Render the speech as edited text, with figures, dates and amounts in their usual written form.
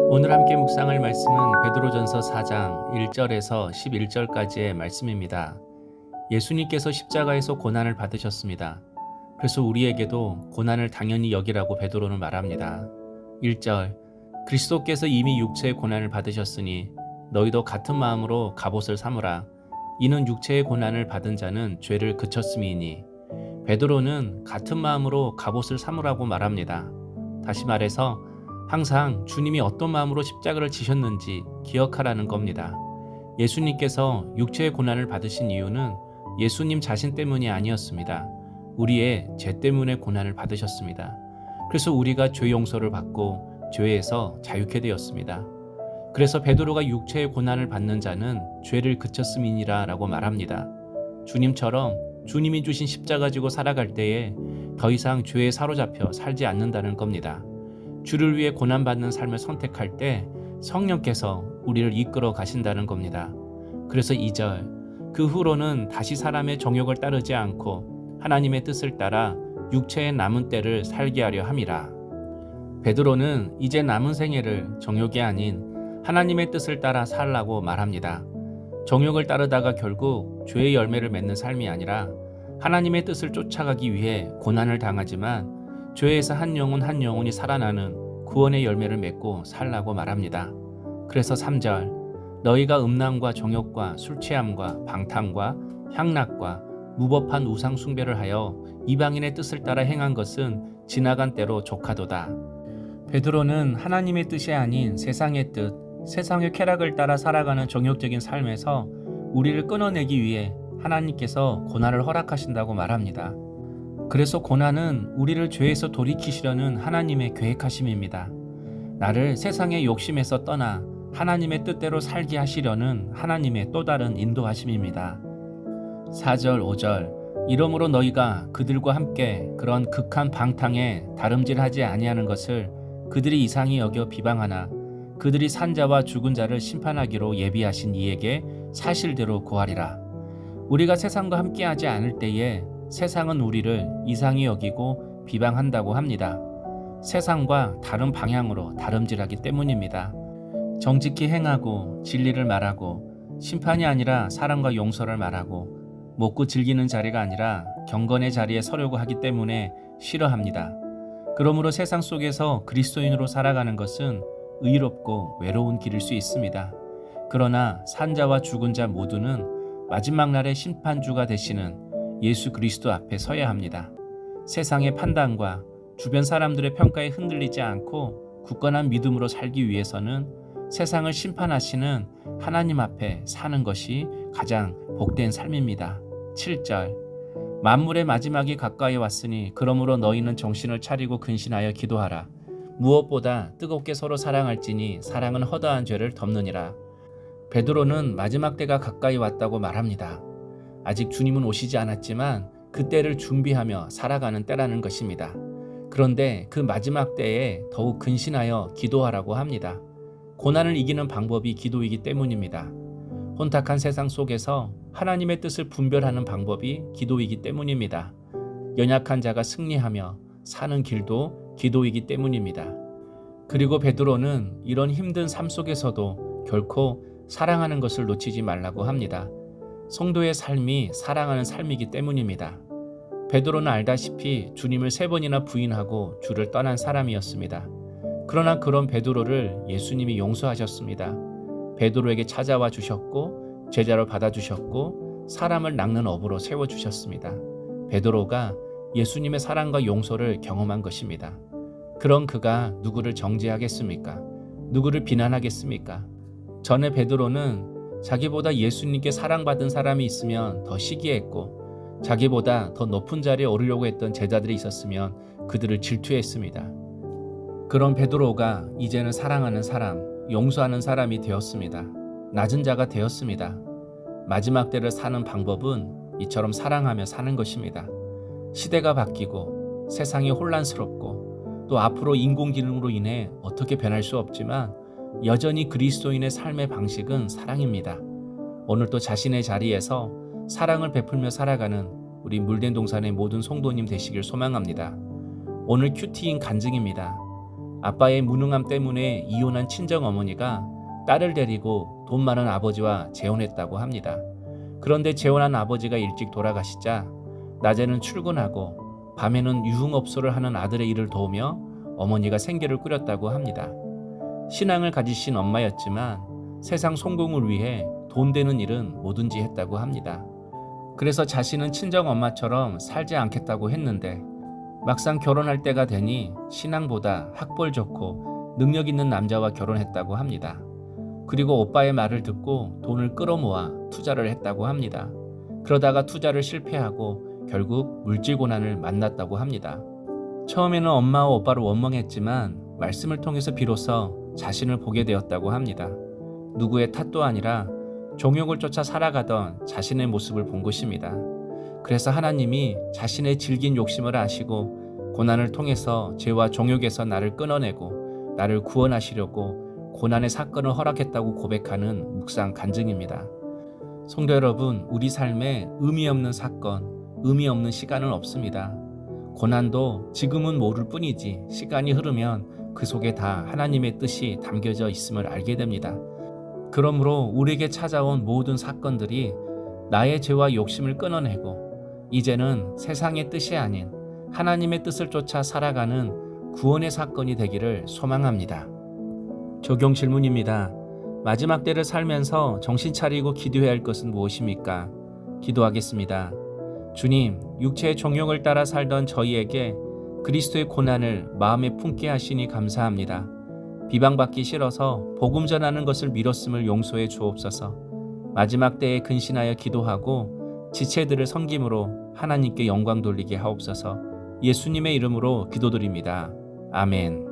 오늘 함께 묵상할 말씀은 베드로전서 4장 1절에서 11절까지의 말씀입니다. 예수님께서 십자가에서 고난을 받으셨습니다. 그래서 우리에게도 고난을 당연히 여기라고 베드로는 말합니다. 1절, 그리스도께서 이미 육체의 고난을 받으셨으니 너희도 같은 마음으로 갑옷을 삼으라. 이는 육체의 고난을 받은 자는 죄를 그쳤음이니. 베드로는 같은 마음으로 갑옷을 삼으라고 말합니다. 다시 말해서 항상 주님이 어떤 마음으로 십자가를 지셨는지 기억하라는 겁니다. 예수님께서 육체의 고난을 받으신 이유는 예수님 자신 때문이 아니었습니다. 우리의 죄 때문에 고난을 받으셨습니다. 그래서 우리가 죄 용서를 받고 죄에서 자유케 되었습니다. 그래서 베드로가 육체의 고난을 받는 자는 죄를 그쳤음이니라 라고 말합니다. 주님처럼 주님이 주신 십자가 지고 살아갈 때에 더 이상 죄에 사로잡혀 살지 않는다는 겁니다. 주를 위해 고난받는 삶을 선택할 때 성령께서 우리를 이끌어 가신다는 겁니다. 그래서 2절, 그 후로는 다시 사람의 정욕을 따르지 않고 하나님의 뜻을 따라 육체의 남은 때를 살게 하려 함이라. 베드로는 이제 남은 생애를 정욕이 아닌 하나님의 뜻을 따라 살라고 말합니다. 정욕을 따르다가 결국 죄의 열매를 맺는 삶이 아니라 하나님의 뜻을 쫓아가기 위해 고난을 당하지만 죄에서 한 영혼이 살아나는 구원의 열매를 맺고 살라고 말합니다. 그래서 3절, 너희가 음란과 정욕과 술취함과 방탕과 향락과 무법한 우상 숭배를 하여 이방인의 뜻을 따라 행한 것은 지나간 때로 족하도다. 베드로는 하나님의 뜻이 아닌 세상의 뜻, 세상의 쾌락을 따라 살아가는 정욕적인 삶에서 우리를 끊어내기 위해 하나님께서 고난을 허락하신다고 말합니다. 그래서 고난은 우리를 죄에서 돌이키시려는 하나님의 계획하심입니다. 나를 세상의 욕심에서 떠나 하나님의 뜻대로 살게 하시려는 하나님의 또 다른 인도하심입니다. 4절, 5절, 이러므로 너희가 그들과 함께 그런 극한 방탕에 다름질하지 아니하는 것을 그들이 이상히 여겨 비방하나 그들이 산 자와 죽은 자를 심판하기로 예비하신 이에게 사실대로 구하리라. 우리가 세상과 함께하지 않을 때에 세상은 우리를 이상히 여기고 비방한다고 합니다. 세상과 다른 방향으로 다름질하기 때문입니다. 정직히 행하고 진리를 말하고 심판이 아니라 사랑과 용서를 말하고 먹고 즐기는 자리가 아니라 경건의 자리에 서려고 하기 때문에 싫어합니다. 그러므로 세상 속에서 그리스도인으로 살아가는 것은 의롭고 외로운 길일 수 있습니다. 그러나 산 자와 죽은 자 모두는 마지막 날의 심판주가 되시는 예수 그리스도 앞에 서야 합니다. 세상의 판단과 주변 사람들의 평가에 흔들리지 않고 굳건한 믿음으로 살기 위해서는 세상을 심판하시는 하나님 앞에 사는 것이 가장 복된 삶입니다. 7절, 만물의 마지막이 가까이 왔으니 그러므로 너희는 정신을 차리고 근신하여 기도하라. 무엇보다 뜨겁게 서로 사랑할지니 사랑은 허다한 죄를 덮느니라. 베드로는 마지막 때가 가까이 왔다고 말합니다. 아직 주님은 오시지 않았지만 그 때를 준비하며 살아가는 때라는 것입니다. 그런데 그 마지막 때에 더욱 근신하여 기도하라고 합니다. 고난을 이기는 방법이 기도이기 때문입니다. 혼탁한 세상 속에서 하나님의 뜻을 분별하는 방법이 기도이기 때문입니다. 연약한 자가 승리하며 사는 길도 기도이기 때문입니다. 그리고 베드로는 이런 힘든 삶 속에서도 결코 사랑하는 것을 놓치지 말라고 합니다. 성도의 삶이 사랑하는 삶이기 때문입니다. 베드로는 알다시피 주님을 3번이나 부인하고 주를 떠난 사람이었습니다. 그러나 그런 베드로를 예수님이 용서하셨습니다. 베드로에게 찾아와 주셨고 제자로 받아주셨고 사람을 낚는 어부로 세워주셨습니다. 베드로가 예수님의 사랑과 용서를 경험한 것입니다. 그런 그가 누구를 정죄하겠습니까? 누구를 비난하겠습니까? 전에 베드로는 자기보다 예수님께 사랑받은 사람이 있으면 더 시기했고 자기보다 더 높은 자리에 오르려고 했던 제자들이 있었으면 그들을 질투했습니다. 그런 베드로가 이제는 사랑하는 사람, 용서하는 사람이 되었습니다. 낮은 자가 되었습니다. 마지막 때를 사는 방법은 이처럼 사랑하며 사는 것입니다. 시대가 바뀌고 세상이 혼란스럽고 또 앞으로 인공지능으로 인해 어떻게 변할 수 없지만 여전히 그리스도인의 삶의 방식은 사랑입니다. 오늘도 자신의 자리에서 사랑을 베풀며 살아가는 우리 물된 동산의 모든 성도님 되시길 소망합니다. 오늘 큐티인 간증입니다. 아빠의 무능함 때문에 이혼한 친정어머니가 딸을 데리고 돈 많은 아버지와 재혼했다고 합니다. 그런데 재혼한 아버지가 일찍 돌아가시자 낮에는 출근하고 밤에는 유흥업소를 하는 아들의 일을 도우며 어머니가 생계를 꾸렸다고 합니다. 신앙을 가지신 엄마였지만 세상 성공을 위해 돈 되는 일은 뭐든지 했다고 합니다. 그래서 자신은 친정엄마처럼 살지 않겠다고 했는데 막상 결혼할 때가 되니 신앙보다 학벌 좋고 능력 있는 남자와 결혼했다고 합니다. 그리고 오빠의 말을 듣고 돈을 끌어모아 투자를 했다고 합니다. 그러다가 투자를 실패하고 결국 물질 고난을 만났다고 합니다. 처음에는 엄마와 오빠를 원망했지만 말씀을 통해서 비로소 자신을 보게 되었다고 합니다. 누구의 탓도 아니라 종욕을 쫓아 살아가던 자신의 모습을 본 것입니다. 그래서 하나님이 자신의 질긴 욕심을 아시고 고난을 통해서 죄와 종욕에서 나를 끊어내고 나를 구원하시려고 고난의 사건을 허락했다고 고백하는 묵상 간증입니다. 성도 여러분, 우리 삶에 의미 없는 사건, 의미 없는 시간은 없습니다. 고난도 지금은 모를 뿐이지 시간이 흐르면 그 속에 다 하나님의 뜻이 담겨져 있음을 알게 됩니다. 그러므로 우리에게 찾아온 모든 사건들이 나의 죄와 욕심을 끊어내고 이제는 세상의 뜻이 아닌 하나님의 뜻을 쫓아 살아가는 구원의 사건이 되기를 소망합니다. 적용 질문입니다. 마지막 때를 살면서 정신 차리고 기도해야 할 것은 무엇입니까? 기도하겠습니다. 주님, 육체의 종욕을 따라 살던 저희에게 그리스도의 고난을 마음에 품게 하시니 감사합니다. 비방받기 싫어서 복음 전하는 것을 미뤘음을 용서해 주옵소서. 마지막 때에 근신하여 기도하고 지체들을 섬김으로 하나님께 영광 돌리게 하옵소서. 예수님의 이름으로 기도드립니다. 아멘.